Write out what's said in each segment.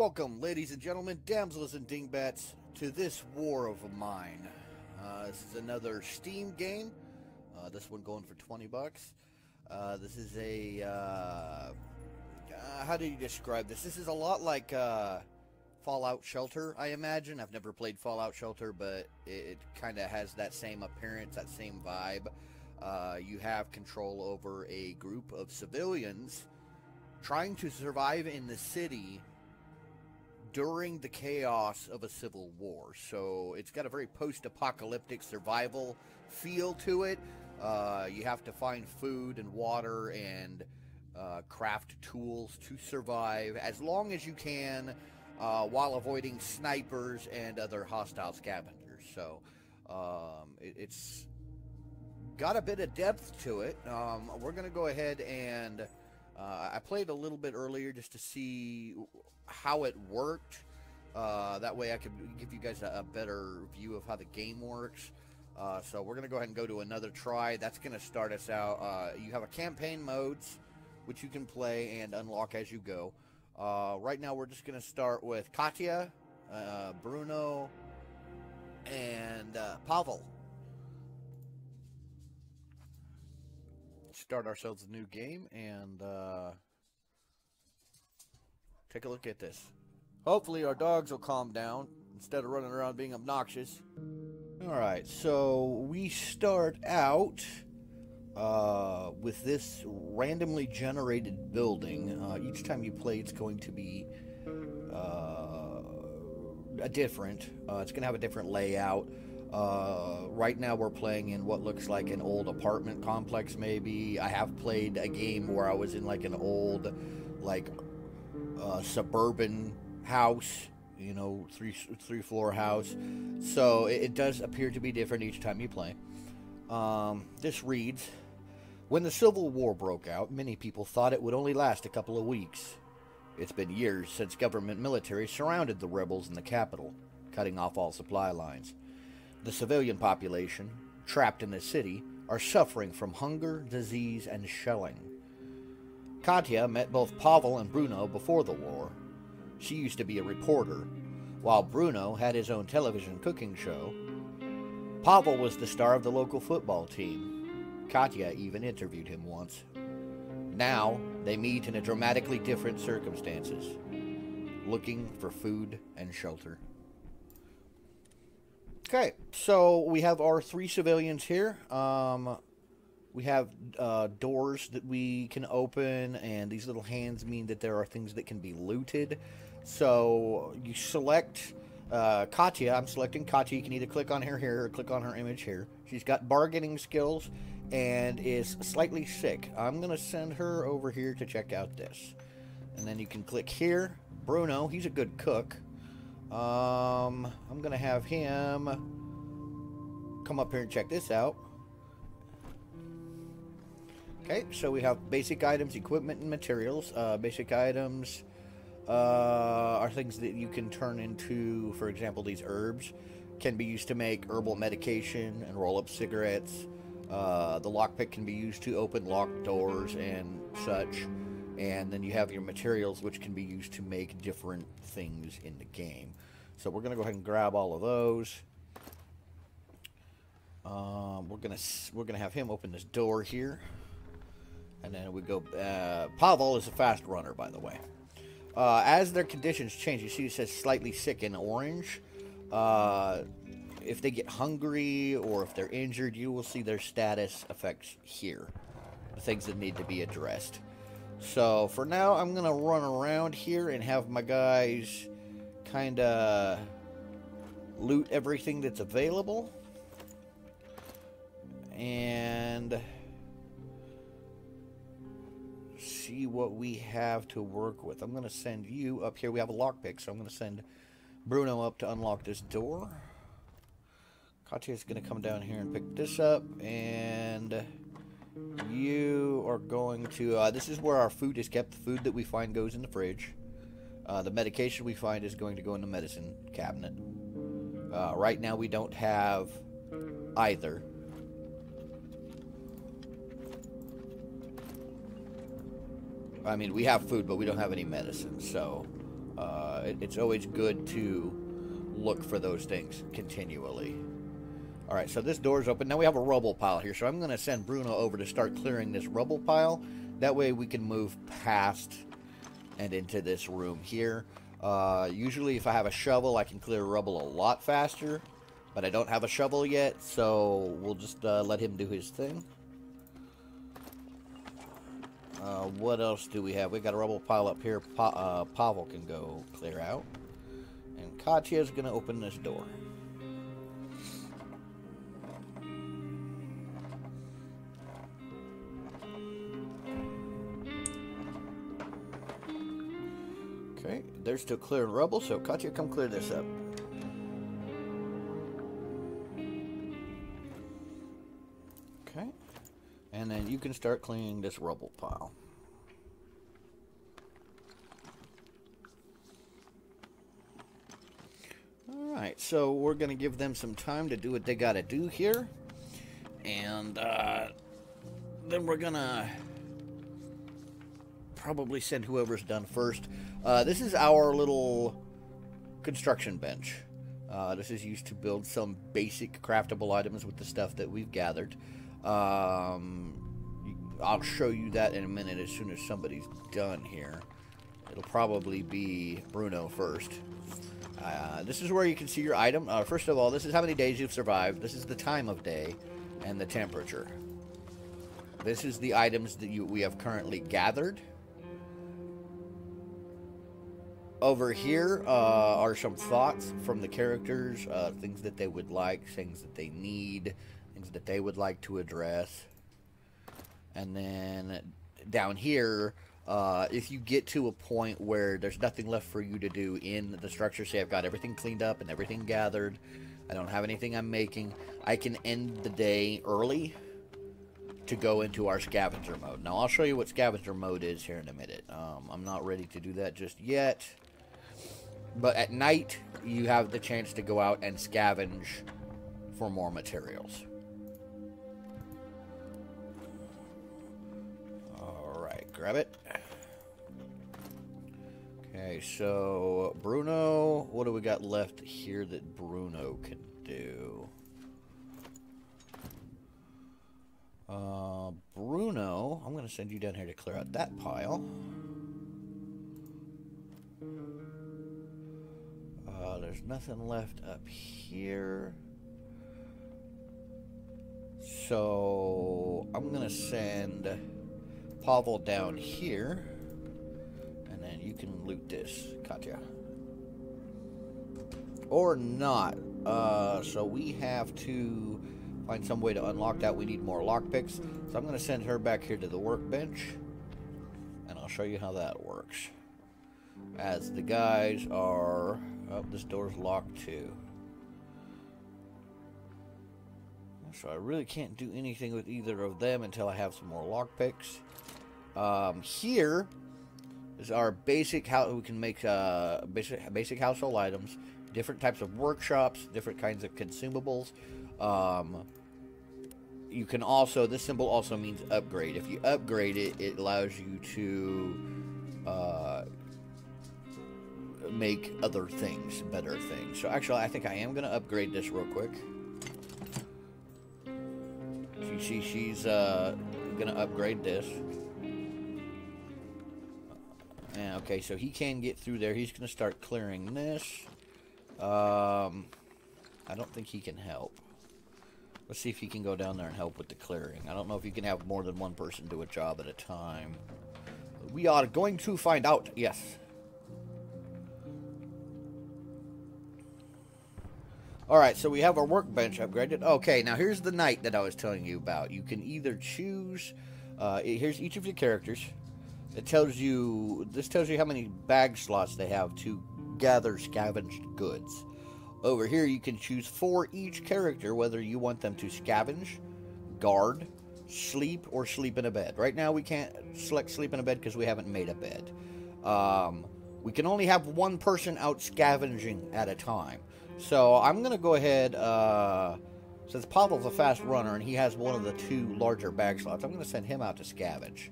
Welcome, ladies and gentlemen, damsels and dingbats, to this war of mine. This is another Steam game. This one going for 20 bucks. This is a, how do you describe this? This is a lot like Fallout Shelter, I imagine. I've never played Fallout Shelter, but it kind of has that same appearance, that same vibe. You have control over a group of civilians trying to survive in the city during the chaos of a civil war. So it's got a very post-apocalyptic survival feel to it. You have to find food and water and craft tools to survive as long as you can, while avoiding snipers and other hostile scavengers. So it's got a bit of depth to it. We're going to go ahead and I played a little bit earlier just to see how it worked. That way I could give you guys a better view of how the game works. So we're going to go ahead and go to another try. That's going to start us out. You have a campaign modes, which you can play and unlock as you go. Right now we're just going to start with Katya, Bruno, and Pavel. Start ourselves a new game and take a look at this. Hopefully our dogs will calm down instead of running around being obnoxious. Alright, so we start out with this randomly generated building. Each time you play, it's going to be different. It's going to have a different layout. Right now we're playing in what looks like an old apartment complex, maybe. I have played a game where I was in like an old, like, suburban house, you know, three-floor house. So it does appear to be different each time you play. This reads, when the Civil War broke out, many people thought it would only last a couple of weeks. It's been years since government military surrounded the rebels in the capital, cutting off all supply lines. The civilian population, trapped in the city, are suffering from hunger, disease, and shelling. Katya met both Pavel and Bruno before the war. She used to be a reporter, while Bruno had his own television cooking show. Pavel was the star of the local football team. Katya even interviewed him once. Now, they meet in a dramatically different circumstances, looking for food and shelter. Okay, so we have our three civilians here. We have doors that we can open, and these little hands mean that there are things that can be looted. So you select Katya. I'm selecting Katya. You can either click on her here or click on her image here. She's got bargaining skills and is slightly sick. I'm going to send her over here to check out this. And then you can click here. Bruno, he's a good cook. I'm going to have him come up here and check this out. Okay, so we have basic items, equipment, and materials. Basic items are things that you can turn into, for example, these herbs can be used to make herbal medication and roll up cigarettes. The lockpick can be used to open locked doors and such. And then you have your materials, which can be used to make different things in the game. So we're going to go ahead and grab all of those. We're gonna have him open this door here, and then we go. Pavel is a fast runner, by the way. As their conditions change, you see it says slightly sick in orange. If they get hungry or if they're injured, you will see their status effects here. The things that need to be addressed. So for now, I'm going to run around here and have my guys kind of loot everything that's available. And see what we have to work with. I'm going to send you up here. We have a lockpick, so I'm going to send Bruno up to unlock this door. Katya's going to come down here and pick this up, and you are going to, this is where our food is kept. The food that we find goes in the fridge. The medication we find is going to go in the medicine cabinet. Right now we don't have either. I mean, we have food, but we don't have any medicine, so It's always good to look for those things continually. Alright, so this door's open. Now we have a rubble pile here, so I'm going to send Bruno over to start clearing this rubble pile. That way we can move past and into this room here. Usually if I have a shovel, I can clear rubble a lot faster. But I don't have a shovel yet, so we'll just let him do his thing. What else do we have? We got a rubble pile up here. Pavel can go clear out. And Katya's going to open this door. Okay, they're still clearing rubble, so Katya, come clear this up. Okay, and then you can start cleaning this rubble pile. Alright, so we're going to give them some time to do what they got to do here. And then we're going to probably send whoever's done first. This is our little construction bench. This is used to build some basic craftable items with the stuff that we've gathered. I'll show you that in a minute as soon as somebody's done here. It'll probably be Bruno first. This is where you can see your item. First of all, this is how many days you've survived. This is the time of day and the temperature. This is the items that we have currently gathered. Over here are some thoughts from the characters, things that they would like, things that they need, things that they would like to address. And then down here, if you get to a point where there's nothing left for you to do in the structure, say I've got everything cleaned up and everything gathered, I don't have anything I'm making, I can end the day early to go into our scavenger mode. Now I'll show you what scavenger mode is here in a minute. I'm not ready to do that just yet. But at night, you have the chance to go out and scavenge for more materials. Alright, grab it. Okay, so Bruno, what do we got left here that Bruno can do? Bruno, I'm going to send you down here to clear out that pile. There's nothing left up here. So I'm going to send Pavel down here. And then you can loot this, Katya. Or not. So we have to find some way to unlock that. We need more lockpicks. So I'm going to send her back here to the workbench. And I'll show you how that works. As the guys are... Oh, this door's locked too. So I really can't do anything with either of them until I have some more lockpicks. Here is our basic how we can make basic household items, different types of workshops, different kinds of consumables. You can also, this symbol also means upgrade. If you upgrade it, it allows you to make other things, better things. So actually, I think I am going to upgrade this real quick. You see, she's going to upgrade this. And okay, so he can get through there. He's going to start clearing this. I don't think he can help. Let's see if he can go down there and help with the clearing. I don't know if you can have more than one person do a job at a time. We are going to find out. Yes. Alright, so we have our workbench upgraded. Okay, now here's the night that I was telling you about. You can either choose... here's each of your characters. It tells you... This tells you how many bag slots they have to gather scavenged goods. Over here, you can choose for each character whether you want them to scavenge, guard, sleep, or sleep in a bed. Right now, we can't select sleep in a bed because we haven't made a bed. We can only have one person out scavenging at a time. So I'm going to go ahead, since Pavel's a fast runner and he has one of the two larger bag slots, I'm going to send him out to scavenge.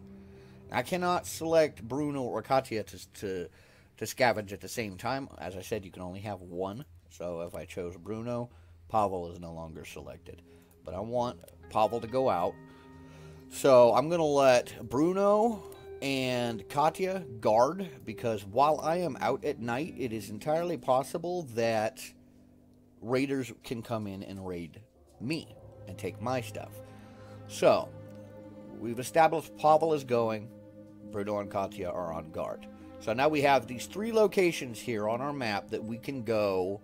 I cannot select Bruno or Katya to to scavenge at the same time. As I said, you can only have one. So if I chose Bruno, Pavel is no longer selected. But I want Pavel to go out. So I'm going to let Bruno and Katya guard, because while I am out at night, it is entirely possible that raiders can come in and raid me and take my stuff. So we've established Pavel is going, Bruno and Katya are on guard. So now we have these 3 locations here on our map that we can go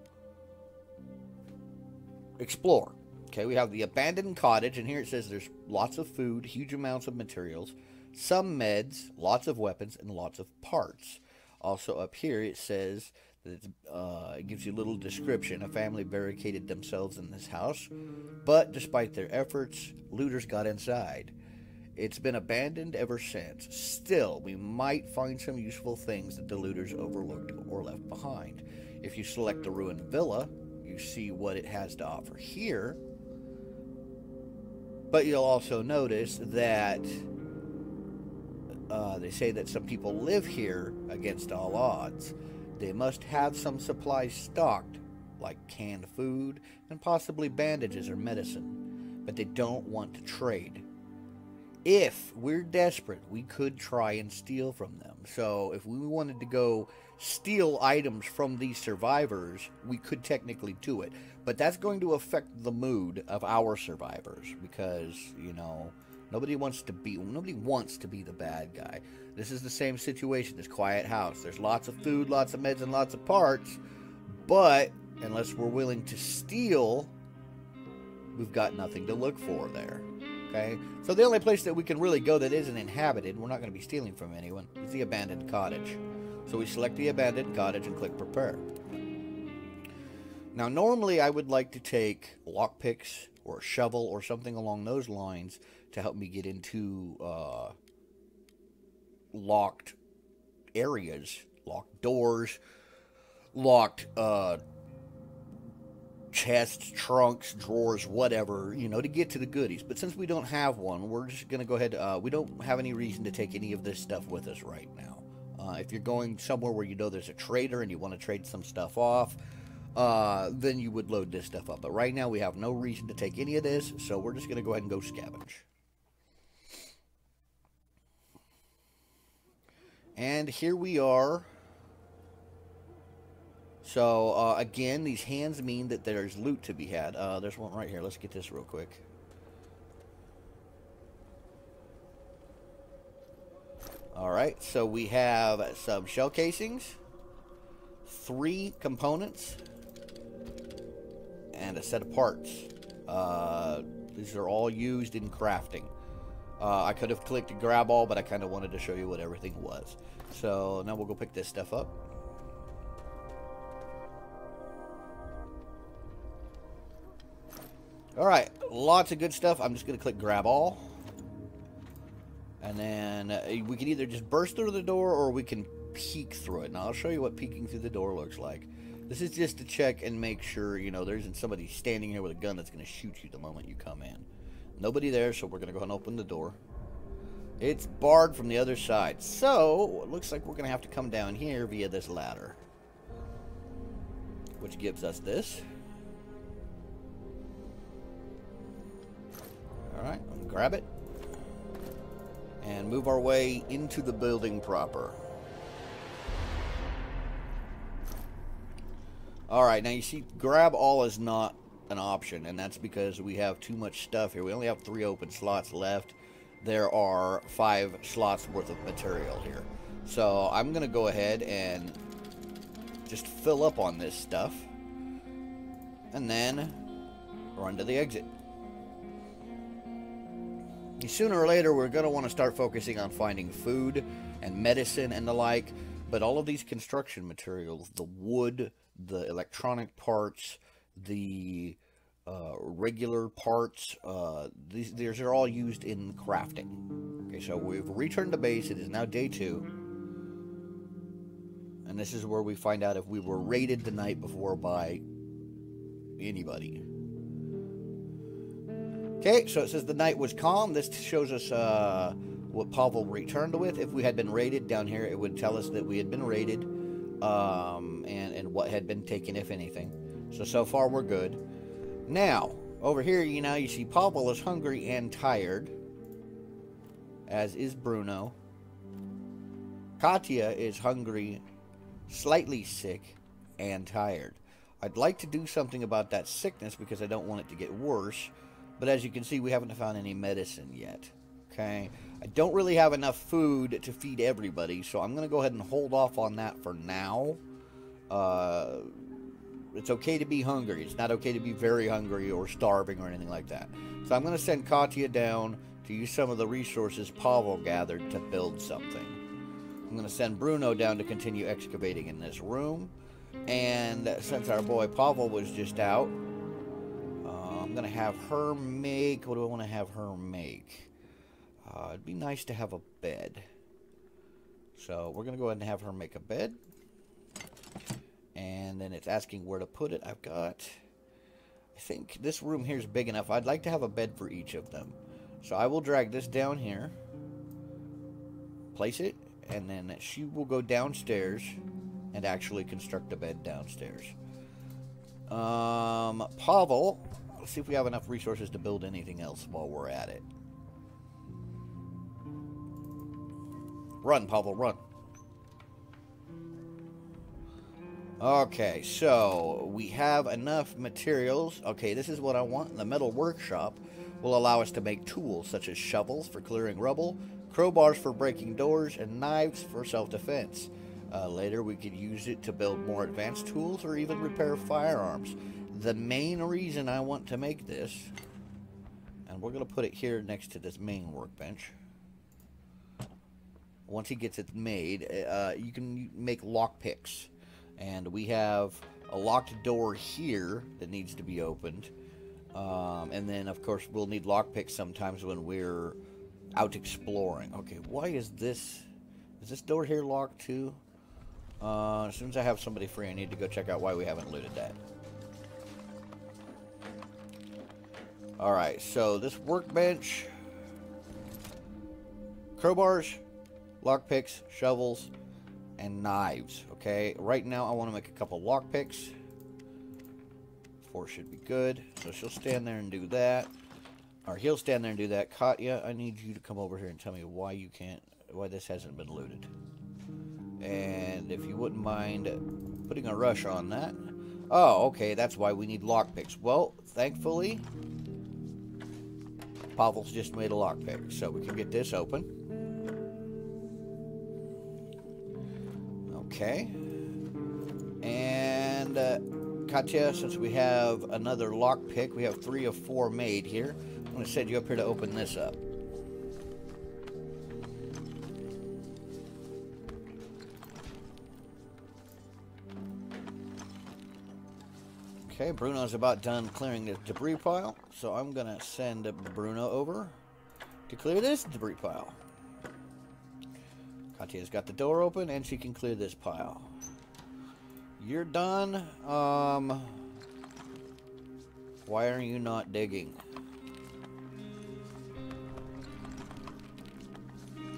explore. Okay, we have the abandoned cottage, and here it says there's lots of food, huge amounts of materials, some meds, lots of weapons, and lots of parts. Also up here it says that it gives you a little description. A family barricaded themselves in this house, but despite their efforts, looters got inside. It's been abandoned ever since. Still, we might find some useful things that the looters overlooked or left behind. If you select the ruined villa, you see what it has to offer here. But you'll also notice that they say that some people live here against all odds. They must have some supplies stocked, like canned food and possibly bandages or medicine, but they don't want to trade. If we're desperate, we could try and steal from them. So if we wanted to go steal items from these survivors, we could technically do it. But that's going to affect the mood of our survivors, because, you know, nobody wants to be the bad guy. This is the same situation as Quiet House. There's lots of food, lots of meds, and lots of parts, but unless we're willing to steal, we've got nothing to look for there. Okay? So the only place that we can really go that isn't inhabited, we're not going to be stealing from anyone, is the abandoned cottage. So we select the abandoned cottage and click prepare. Now normally I would like to take lockpicks or a shovel or something along those lines to help me get into locked areas, locked doors, locked chests, trunks, drawers, whatever, you know, to get to the goodies. But since we don't have one, we're just going to go ahead. We don't have any reason to take any of this stuff with us right now. If you're going somewhere where you know there's a trader and you want to trade some stuff off, then you would load this stuff up. But right now we have no reason to take any of this, so we're just going to go ahead and go scavenge. And here we are. So, again, these hands mean that there's loot to be had. There's one right here. Let's get this real quick. Alright, so we have some shell casings, 3 components, and a set of parts. These are all used in crafting. I could have clicked grab all, but I kind of wanted to show you what everything was. So now we'll go pick this stuff up. Alright, lots of good stuff. I'm just going to click grab all. And then we can either just burst through the door or we can peek through it. Now I'll show you what peeking through the door looks like. This is just to check and make sure, you know, there isn't somebody standing here with a gun that's going to shoot you the moment you come in. Nobody there, so we're going to go ahead and open the door. It's barred from the other side. So, it looks like we're going to have to come down here via this ladder. Which gives us this. Alright, grab it. And move our way into the building proper. Alright, now you see, grab all is not an option, and that's because we have too much stuff here. We only have 3 open slots left. There are 5 slots worth of material here. So I'm going to go ahead and just fill up on this stuff. And then run to the exit. Sooner or later, we're going to want to start focusing on finding food and medicine and the like. But all of these construction materials, the wood, the electronic parts, the regular parts, these are all used in crafting. Okay, so we've returned to base. It is now day 2. And this is where we find out if we were raided the night before by anybody. Okay, so it says the night was calm. This shows us what Pavel returned with. If we had been raided down here, it would tell us that we had been raided. and what had been taken, if anything. So far we're good. Now, over here, you see Pavel is hungry and tired, as is Bruno. Katya is hungry, slightly sick, and tired. I'd like to do something about that sickness because I don't want it to get worse, but as you can see, we haven't found any medicine yet. Okay, I don't really have enough food to feed everybody, so I'm going to go ahead and hold off on that for now. It's okay to be hungry. It's not okay to be very hungry or starving or anything like that. So I'm going to send Katya down to use some of the resources Pavel gathered to build something. I'm going to send Bruno down to continue excavating in this room. And since our boy Pavel was just out, I'm going to have her make... What do I want to have her make? It'd be nice to have a bed. So we're going to go ahead and have her make a bed. And then it's asking where to put it. I think this room here is big enough. I'd like to have a bed for each of them. So I will drag this down here. Place it. And then she will go downstairs and actually construct a bed downstairs. Pavel, let's see if we have enough resources to build anything else while we're at it. Run, Pavel, run. Okay, so we have enough materials. Okay, this is what I want. The metal workshop will allow us to make tools such as shovels for clearing rubble, crowbars for breaking doors, and knives for self-defense. Later, we could use it to build more advanced tools or even repair firearms. The main reason I want to make this, and we're going to put it here next to this main workbench. Once he gets it made, you can make lockpicks. And we have a locked door here that needs to be opened. And then, of course, we'll need lockpicks sometimes when we're out exploring. Okay, why is this... Is this door here locked too? As soon as I have somebody free, I need to go check out why we haven't looted that. Alright, so this workbench... Crowbars, lockpicks, shovels, and knives. Okay, right now I want to make a couple lockpicks. 4 should be good. So she'll stand there and do that. Or he'll stand there and do that. Katya, I need you to come over here and tell me why this hasn't been looted. And if you wouldn't mind putting a rush on that. Oh, okay, that's why we need lockpicks. Well, thankfully, Pavel's just made a lockpick, so we can get this open. Okay. And Katya, since we have another lockpick, we have 3 of 4 made here. I'm going to send you up here to open this up. Okay, Bruno's about done clearing the debris pile, so I'm going to send Bruno over to clear this debris pile. Katya's got the door open, and she can clear this pile. You're done. Why are you not digging?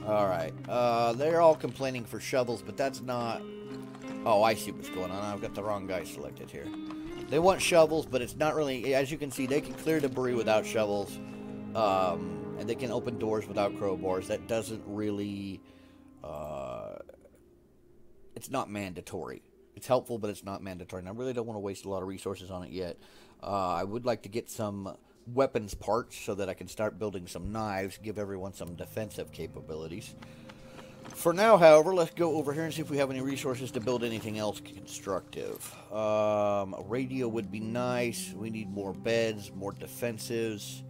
Alright, they're all complaining for shovels, but that's not... Oh, I see what's going on. I've got the wrong guy selected here. They want shovels, but it's not really... As you can see, they can clear debris without shovels. And they can open doors without crowbars. That doesn't really... it's not mandatory. It's helpful, but it's not mandatory. And I really don't want to waste a lot of resources on it yet. I would like to get some weapons parts so that I can start building some knives, give everyone some defensive capabilities. For now, however, let's go over here and see if we have any resources to build anything else constructive. A radio would be nice. We need more beds, more defensives.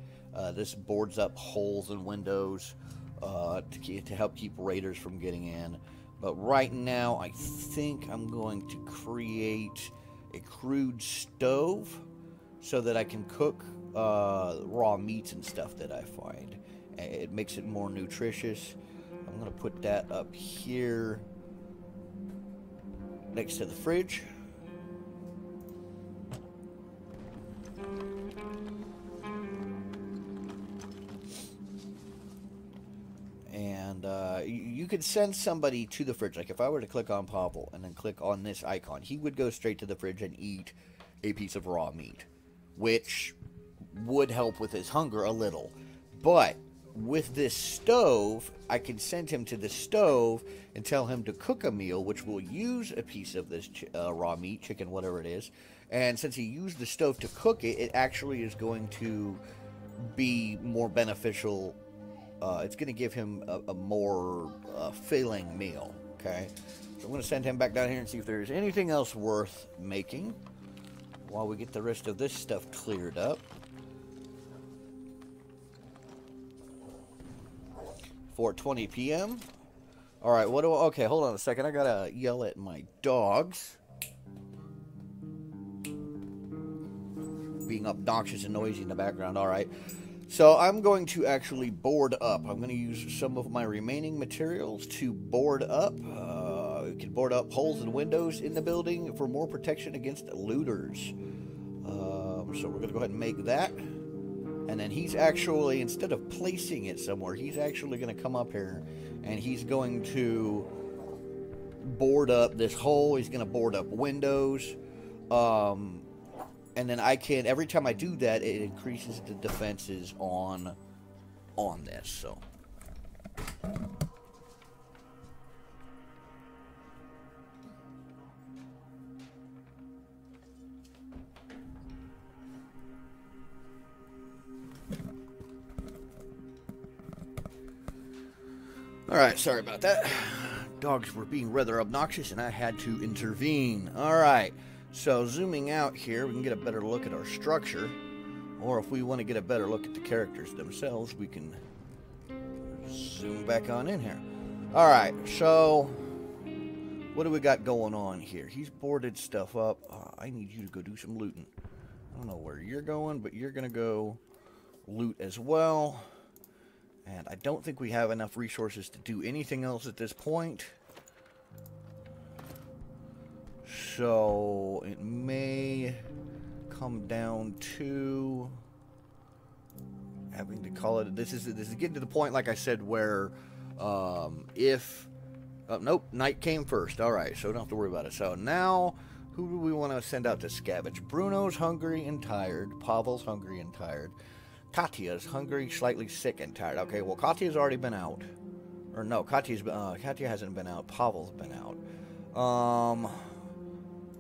This boards up holes in windows to help keep raiders from getting in. But right now, I think I'm going to create a crude stove so that I can cook raw meats and stuff that I find. It makes it more nutritious. I'm going to put that up here next to the fridge. And you could send somebody to the fridge. Like if I were to click on Pavel and then click on this icon, he would go straight to the fridge and eat a piece of raw meat, which would help with his hunger a little. But with this stove, I can send him to the stove and tell him to cook a meal, which will use a piece of this raw meat, chicken, whatever it is. And since he used the stove to cook it, it actually is going to be more beneficial. It's going to give him a more filling meal, okay? So I'm going to send him back down here and see if there's anything else worth making while we get the rest of this stuff cleared up. 4:20 p.m. All right, what do I... Okay, hold on a second. I got to yell at my dogs. Being obnoxious and noisy in the background. All right. So I'm going to actually board up. I'm going to use some of my remaining materials to board up. We can board up holes in windows in the building for more protection against looters. So we're going to go ahead and make that. And then he's actually, instead of placing it somewhere, he's actually going to come up here and he's going to board up this hole. He's going to board up windows. And then I can, every time I do that, it increases the defenses on this, so. Alright, sorry about that. Dogs were being rather obnoxious and I had to intervene. Alright. So zooming out here, we can get a better look at our structure, or if we want to get a better look at the characters themselves, we can zoom back on in here. Alright, so what do we got going on here? He's boarded stuff up. I need you to go do some looting. I don't know where you're going, but you're going to go loot as well. And I don't think we have enough resources to do anything else at this point. So it may come down to having to call it. This is getting to the point, like I said, where nope, night came first. All right, so don't have to worry about it. So now, who do we want to send out to scavenge? Bruno's hungry and tired. Pavel's hungry and tired. Katya's hungry, slightly sick and tired. Okay, well Katya's already been out, or no, Katya hasn't been out. Pavel's been out.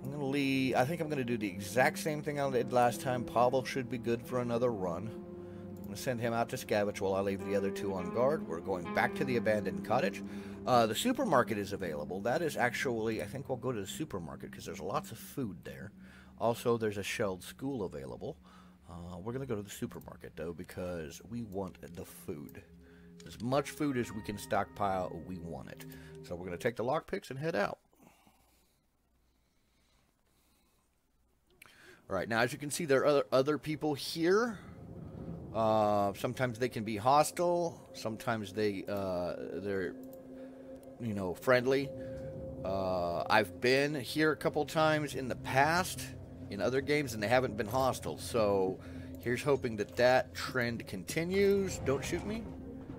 I'm going to leave. I think I'm going to do the exact same thing I did last time. Pavel should be good for another run. I'm going to send him out to scavenge while I leave the other two on guard. We're going back to the abandoned cottage. The supermarket is available. That is actually, I think we'll go to the supermarket because there's lots of food there. Also, there's a shelled school available. We're going to go to the supermarket, though, because we want the food. As much food as we can stockpile, we want it. So we're going to take the lockpicks and head out. All right, now as you can see, there are other people here. Sometimes they can be hostile. Sometimes they're, you know, friendly. I've been here a couple times in the past in other games, and they haven't been hostile. So here's hoping that that trend continues. Don't shoot me.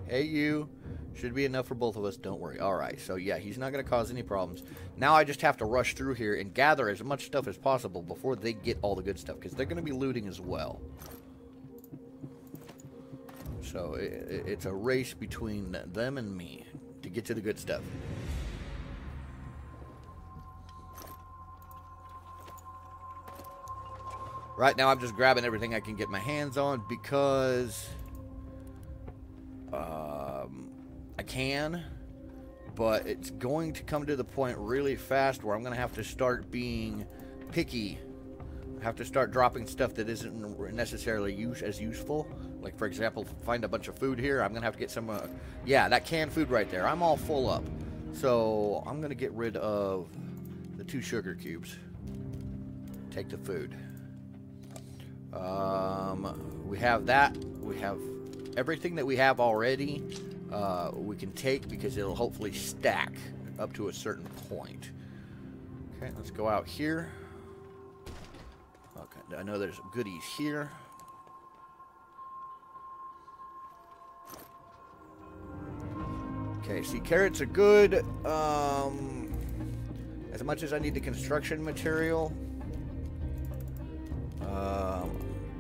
Hey, you. Should be enough for both of us. Don't worry. All right. So, yeah, he's not going to cause any problems. Now I just have to rush through here and gather as much stuff as possible before they get all the good stuff, because they're going to be looting as well. So, it's a race between them and me to get to the good stuff. Right now, I'm just grabbing everything I can get my hands on because I can, but it's going to come to the point really fast where I'm going to have to start being picky. I have to start dropping stuff that isn't necessarily as useful. Like, for example, find a bunch of food here. I'm going to have to get some, yeah, that canned food right there. I'm all full up. So I'm going to get rid of the 2 sugar cubes. Take the food. We have that. We have everything that we have already. We can take because it'll hopefully stack up to a certain point. Okay, let's go out here. Okay, I know there's goodies here. Okay, see, carrots are good. As much as I need the construction material.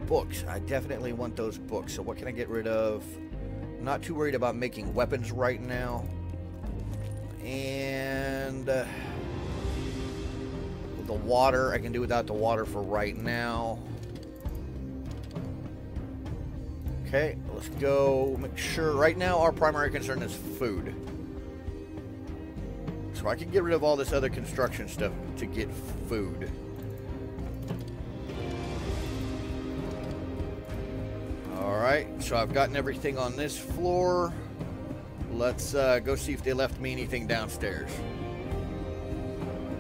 Books. I definitely want those books. So what can I get rid of? I'm not too worried about making weapons right now. And the water, I can do without the water for right now. Okay, let's go make sure. Right now, our primary concern is food. So I can get rid of all this other construction stuff to get food. Alright, so I've gotten everything on this floor. Let's go see if they left me anything downstairs.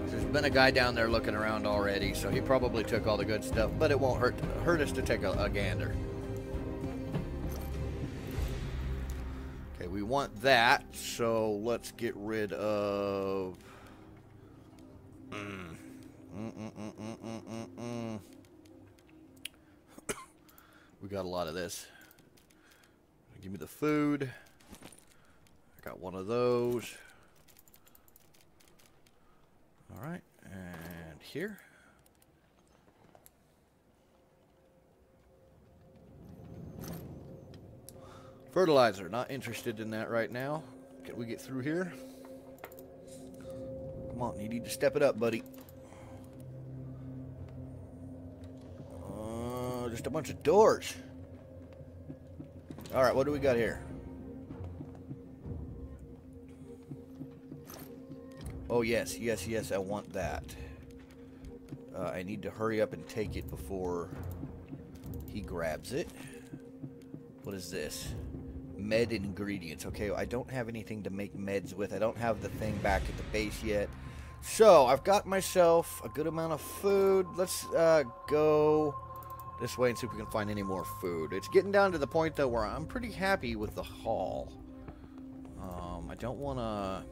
There's been a guy down there looking around already, so he probably took all the good stuff, but it won't hurt us to take a gander. Okay, we want that, so let's get rid of... We got a lot of this. Give me the food. I got one of those. Alright, and here. Fertilizer, not interested in that right now. Can we get through here? Come on, you need to step it up, buddy. Just a bunch of doors. Alright, what do we got here? Oh, yes, I want that. I need to hurry up and take it before he grabs it. What is this? Med ingredients. Okay, I don't have anything to make meds with. I don't have the thing back at the base yet. So, I've got myself a good amount of food. Let's go this way and see if we can find any more food. It's getting down to the point, though, where I'm pretty happy with the haul. I don't want to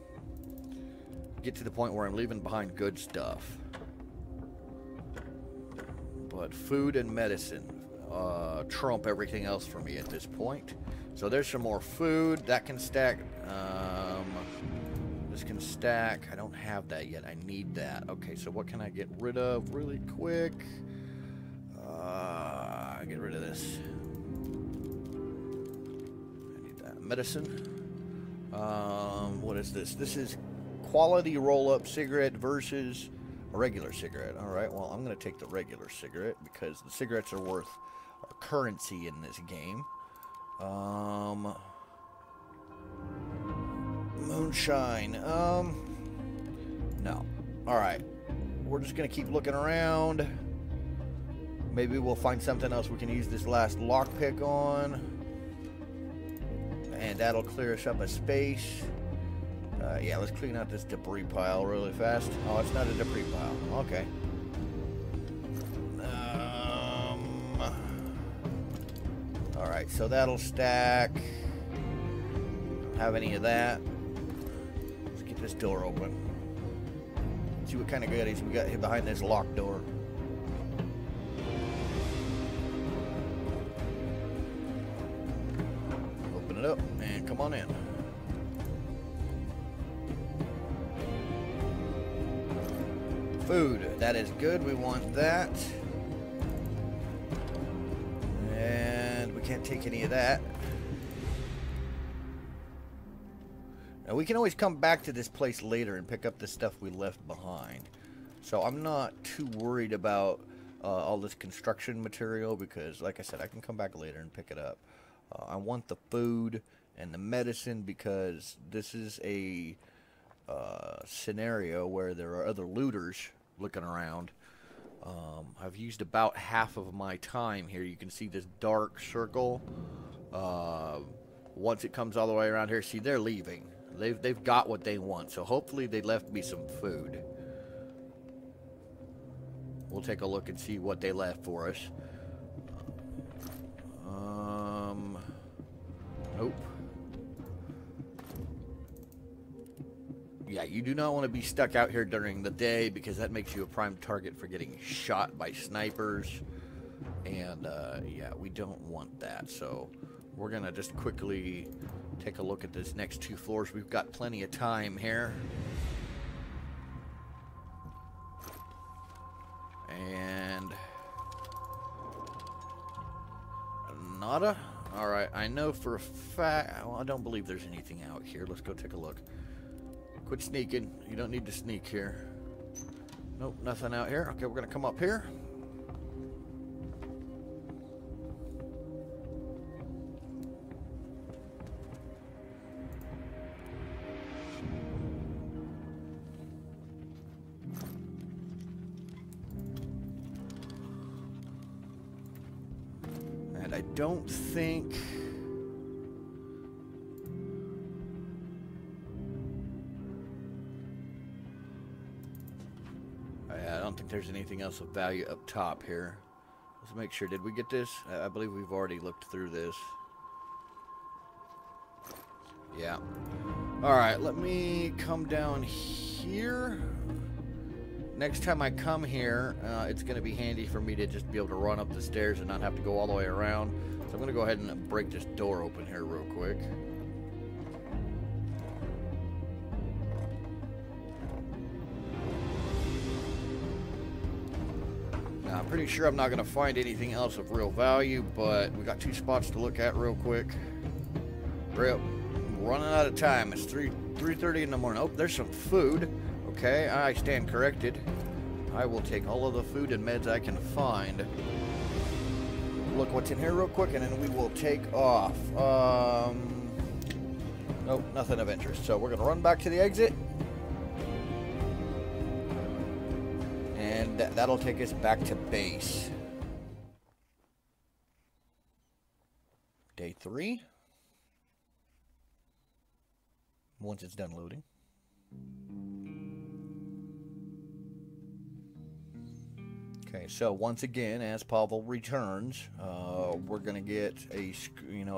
get to the point where I'm leaving behind good stuff. But food and medicine trump everything else for me at this point. So there's some more food. That can stack. This can stack. I don't have that yet. I need that. Okay, so what can I get rid of really quick? Get rid of this. I need that. Medicine. What is this? This is quality roll-up cigarette versus a regular cigarette. Alright, well, I'm going to take the regular cigarette because the cigarettes are worth currency in this game. Moonshine. No. Alright. We're just going to keep looking around. Maybe we'll find something else we can use this last lockpick on. And that'll clear us up a space. Yeah, let's clean out this debris pile really fast. Oh, it's not a debris pile. Okay. Alright, so that'll stack. Don't have any of that. Let's get this door open. See what kind of goodies we got here behind this locked door. Open it up and come on in. Food, that is good. We want that. And we can't take any of that. Now we can always come back to this place later and pick up the stuff we left behind. So I'm not too worried about all this construction material because, like I said, I can come back later and pick it up. I want the food and the medicine because this is a scenario where there are other looters looking around. I've used about half of my time here. You can see this dark circle. Once it comes all the way around here, see, they're leaving. They've got what they want, so hopefully they left me some food. We'll take a look and see what they left for us. Nope. Yeah, you do not want to be stuck out here during the day because that makes you a prime target for getting shot by snipers. And, yeah, we don't want that. So we're going to just quickly take a look at this next 2 floors. We've got plenty of time here. And nada. All right, I know for a fact. Well, I don't believe there's anything out here. Let's go take a look. Quit sneaking. You don't need to sneak here. Nope, nothing out here. Okay, we're gonna come up here. And I don't think... I don't think there's anything else of value up top here. Let's make sure. Did we get this? I believe we've already looked through this. Yeah. Alright, let me come down here. Next time I come here, it's going to be handy for me to just be able to run up the stairs and not have to go all the way around. So I'm going to go ahead and break this door open here real quick. Now, I'm pretty sure I'm not going to find anything else of real value, but we got 2 spots to look at real quick. We're running out of time. It's 3:30 in the morning. Oh, there's some food. Okay, I stand corrected. I will take all of the food and meds I can find. Look what's in here real quick, and then we will take off. Nope, nothing of interest. So we're going to run back to the exit. And that'll take us back to base. Day 3. Once it's done loading. Okay, so once again, as Pavel returns, we're going to get a,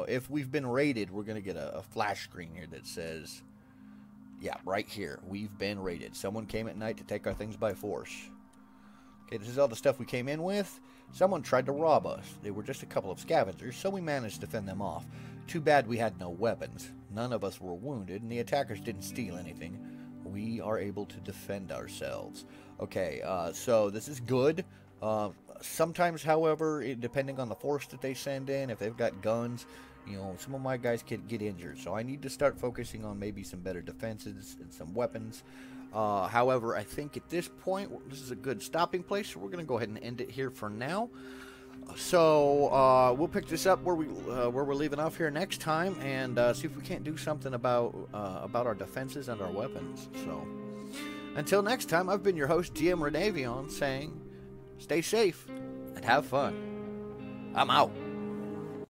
if we've been raided, we're going to get a flash screen here that says, yeah, right here, we've been raided. Someone came at night to take our things by force. Okay, this is all the stuff we came in with. Someone tried to rob us. They were just a couple of scavengers, so we managed to fend them off. Too bad we had no weapons. None of us were wounded, and the attackers didn't steal anything. We are able to defend ourselves. Okay, so this is good. Sometimes, however, depending on the force that they send in, if they've got guns, some of my guys could get injured. So I need to start focusing on maybe some better defenses and some weapons. However, I think at this point, this is a good stopping place, so we're going to go ahead and end it here for now. So we'll pick this up where we're leaving off here next time, and see if we can't do something about our defenses and our weapons. So until next time, I've been your host, GM Renavion, saying, stay safe and have fun. I'm out.